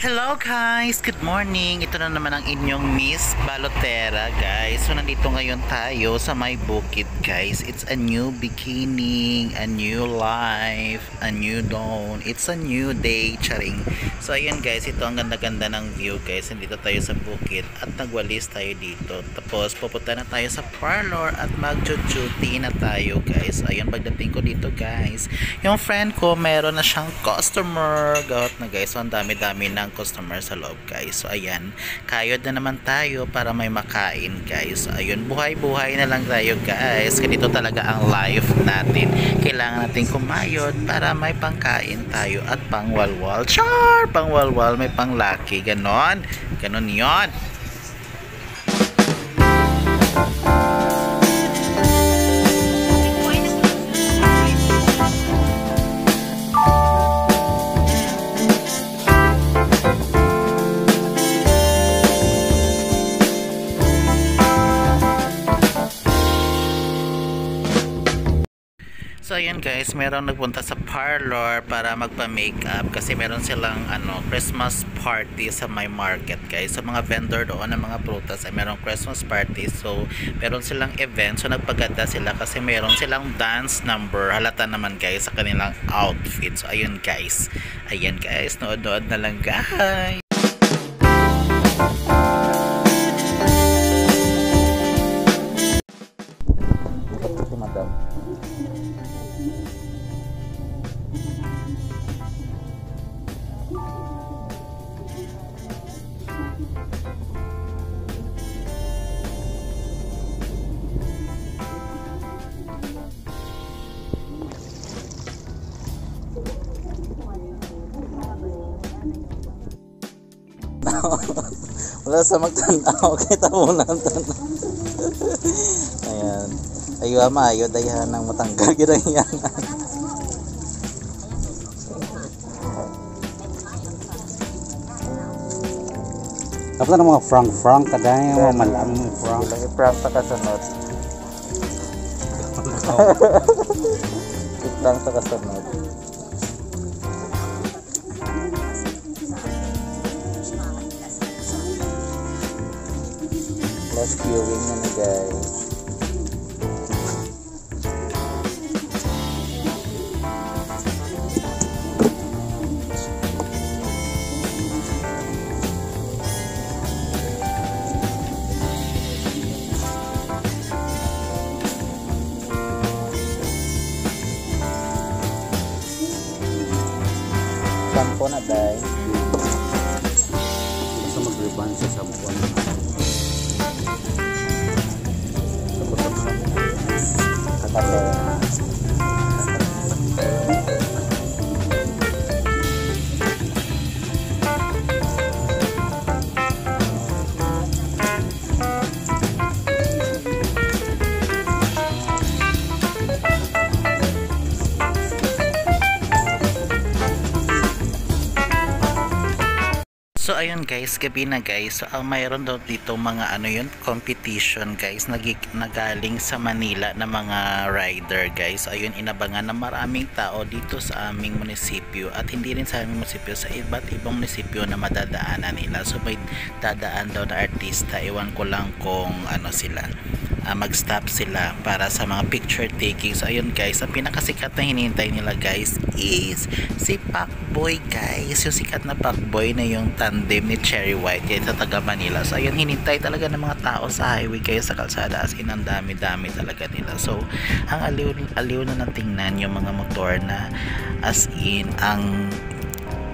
Hello guys! Good morning! Ito na naman ang inyong Miss Balotera guys. So nandito ngayon tayo sa may bukid guys. It's a new beginning, a new life, a new dawn. It's a new day, charing. So ayun guys, ito ang ganda-ganda ng view guys. Nandito tayo sa bukid at nagwalis tayo dito. Tapos pupunta na tayo sa parlor at mag-duty na tayo guys. Ayun, pagdating ko dito guys, yung friend ko meron na siyang customer. Gawat na guys. So ang dami-dami ng customer sa loob guys. So ayan, kayod na naman tayo para may makain guys. So ayun, buhay-buhay na lang tayo guys. Ganito talaga ang life natin. Kailangan natin kumayod para may pangkain tayo at pangwalwal. Char! Pangwalwal, may panglaki. Ganon. Ganon yon. So ayan guys, meron nagpunta sa parlor para magpa-makeup kasi meron silang Christmas party sa my market guys. Sa mga vendor doon ng mga prutas ay merong Christmas party. So meron silang event. So nagpaganda sila kasi meron silang dance number. Halata naman guys sa kanilang outfit. So ayun guys. Ayan guys, nood-nood na lang guys. Si madam. Wala sa magtanaw, kita mo lang tanaw. Ayan, ayo ama, ayo dayahan ng matanggal yan. Tapos na mga frank kagaya mga malam frank. Lagi prank sa kasunod. Prank sa kasunod. Last viewing na guys. Sampo na dahil. Basta mag-riban sa sampo. So ayun guys, gabi na guys. So mayroon daw dito mga competition guys, nagaling sa Manila na mga rider guys. So ayun, inabangan na maraming tao dito sa aming munisipyo at hindi rin sa aming munisipyo, sa iba't ibang munisipyo na madadaanan nila. So may dadaan daw na artista, iwan ko lang kung sila. Mag-stop sila para sa mga picture taking. So ayun guys, ang pinakasikat na hinihintay nila guys is si Pacboy guys, yung sikat na Pacboy na yung tandem ni Cherry White guys sa taga Manila. So ayun, hinintay talaga ng mga tao sa highway guys, sa kalsada, as in ang dami-dami talaga nila. So ang aliw na natingnan yung mga motor na as in ang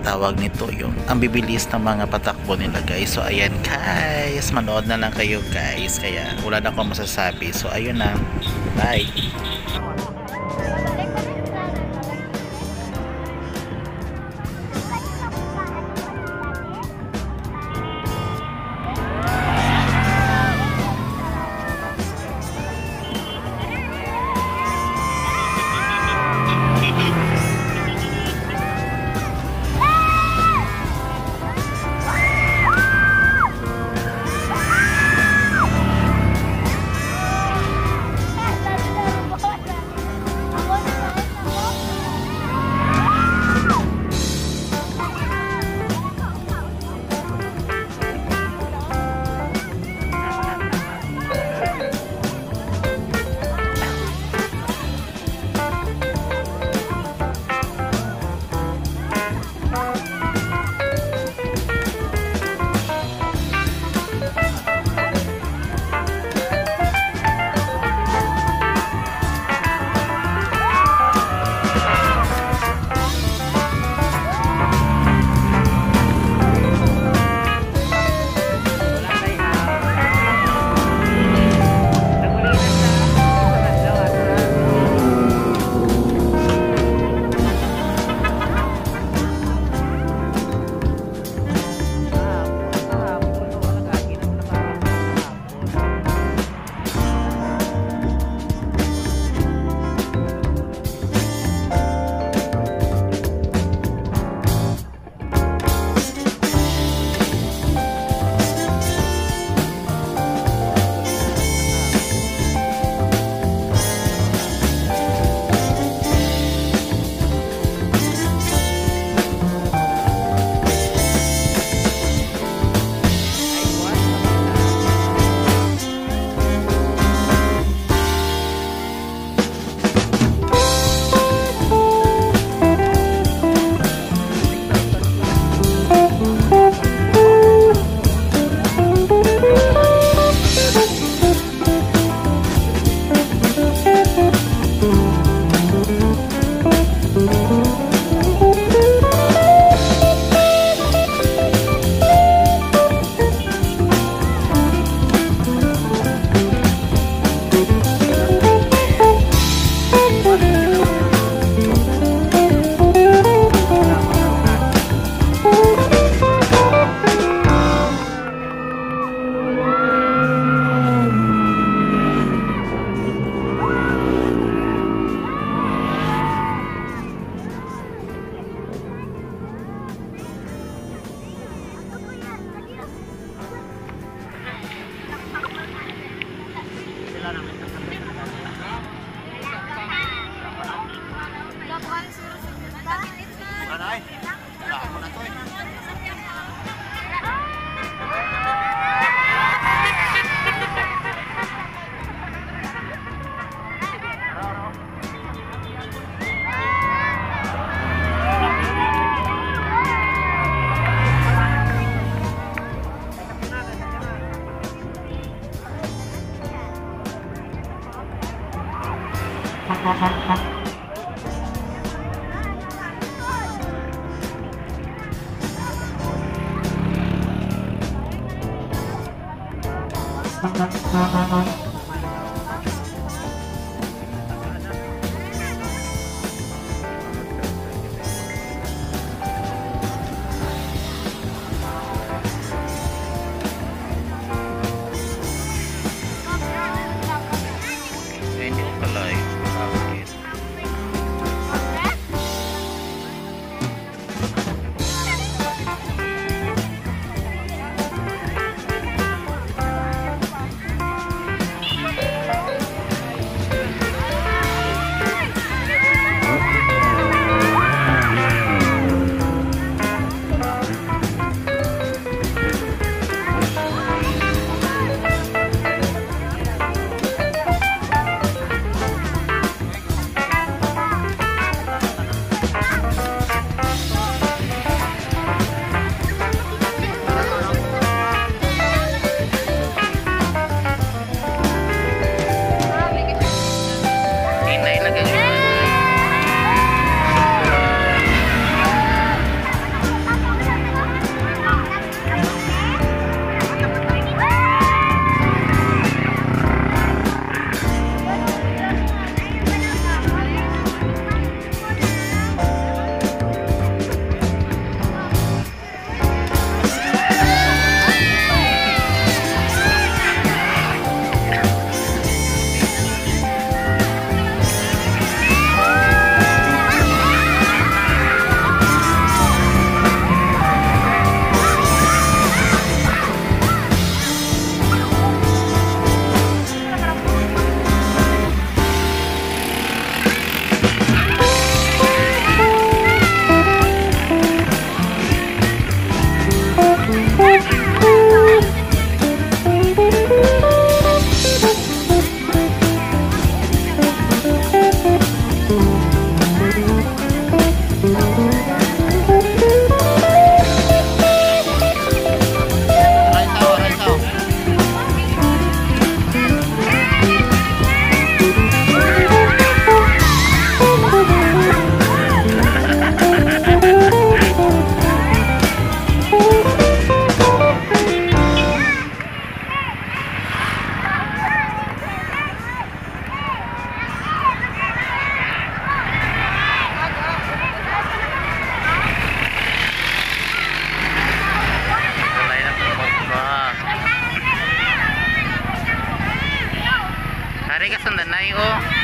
tawag nito yung ang bibilis ng mga patakbo nila guys. So ayan guys, manood na lang kayo guys, kaya wala na akong masasabi. So ayun na, bye. Hindi ko pala eh. Bakit? Inay na ganyan. Hari ka sandanay oh.